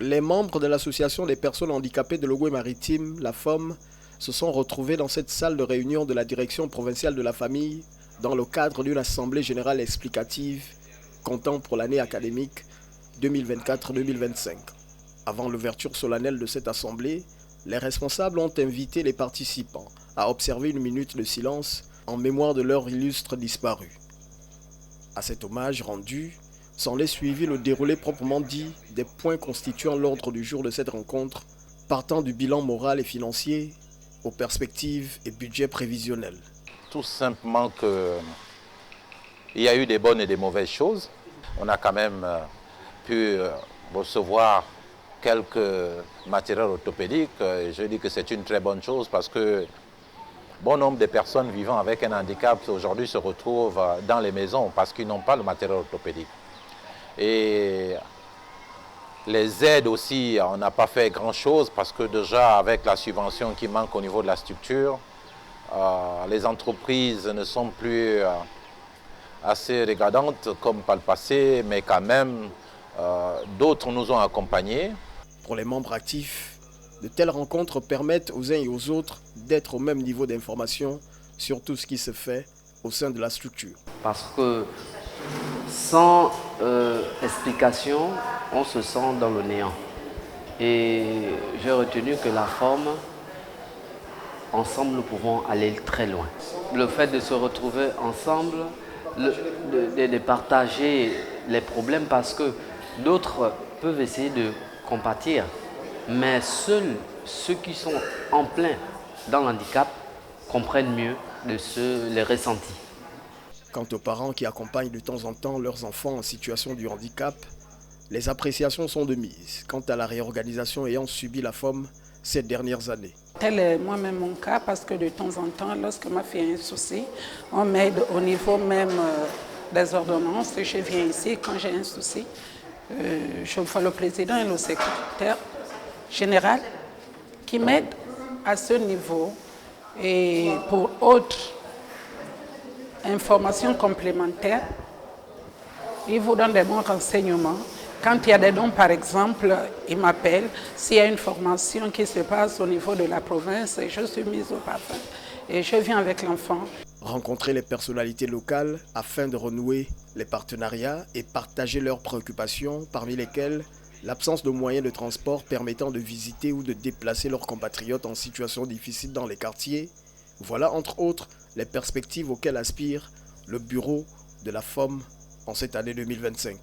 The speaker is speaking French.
Les membres de l'association des personnes handicapées de l'Ogooué-Maritime, la FOM, se sont retrouvés dans cette salle de réunion de la direction provinciale de la famille dans le cadre d'une assemblée générale explicative comptant pour l'année académique 2024-2025. Avant l'ouverture solennelle de cette assemblée, les responsables ont invité les participants à observer une minute de silence en mémoire de leurs illustres disparus. À cet hommage rendu, s'en est suivi le déroulé proprement dit des points constituant l'ordre du jour de cette rencontre, partant du bilan moral et financier aux perspectives et budgets prévisionnels. Tout simplement qu'il y a eu des bonnes et des mauvaises choses. On a quand même pu recevoir quelques matériels orthopédiques. Je dis que c'est une très bonne chose parce que bon nombre de personnes vivant avec un handicap aujourd'hui se retrouvent dans les maisons parce qu'ils n'ont pas le matériel orthopédique. Et les aides aussi, on n'a pas fait grand-chose parce que déjà avec la subvention qui manque au niveau de la structure, les entreprises ne sont plus assez regardantes comme par le passé, mais quand même, d'autres nous ont accompagnés. Pour les membres actifs, de telles rencontres permettent aux uns et aux autres d'être au même niveau d'information sur tout ce qui se fait au sein de la structure. Parce que sans explication, on se sent dans le néant. Et j'ai retenu que la forme, ensemble, nous pouvons aller très loin. Le fait de se retrouver ensemble, de partager les problèmes, parce que d'autres peuvent essayer de compatir, mais seuls ceux qui sont en plein dans l'handicap comprennent mieux les ressentis. Quant aux parents qui accompagnent de temps en temps leurs enfants en situation de handicap, les appréciations sont de mise quant à la réorganisation ayant subi la FOM ces dernières années. Tel est moi-même mon cas parce que de temps en temps, lorsque ma fille a un souci, on m'aide au niveau même des ordonnances. Je viens ici quand j'ai un souci. Je vois le président et le secrétaire général qui m'aident à ce niveau. Et pour autres informations complémentaires, ils vous donnent des bons renseignements. Quand il y a des dons, par exemple, ils m'appellent. S'il y a une formation qui se passe au niveau de la province, je suis mise au parfum et je viens avec l'enfant. Rencontrer les personnalités locales afin de renouer les partenariats et partager leurs préoccupations, parmi lesquelles l'absence de moyens de transport permettant de visiter ou de déplacer leurs compatriotes en situation difficile dans les quartiers. Voilà entre autres les perspectives auxquelles aspire le bureau de la FOM en cette année 2025.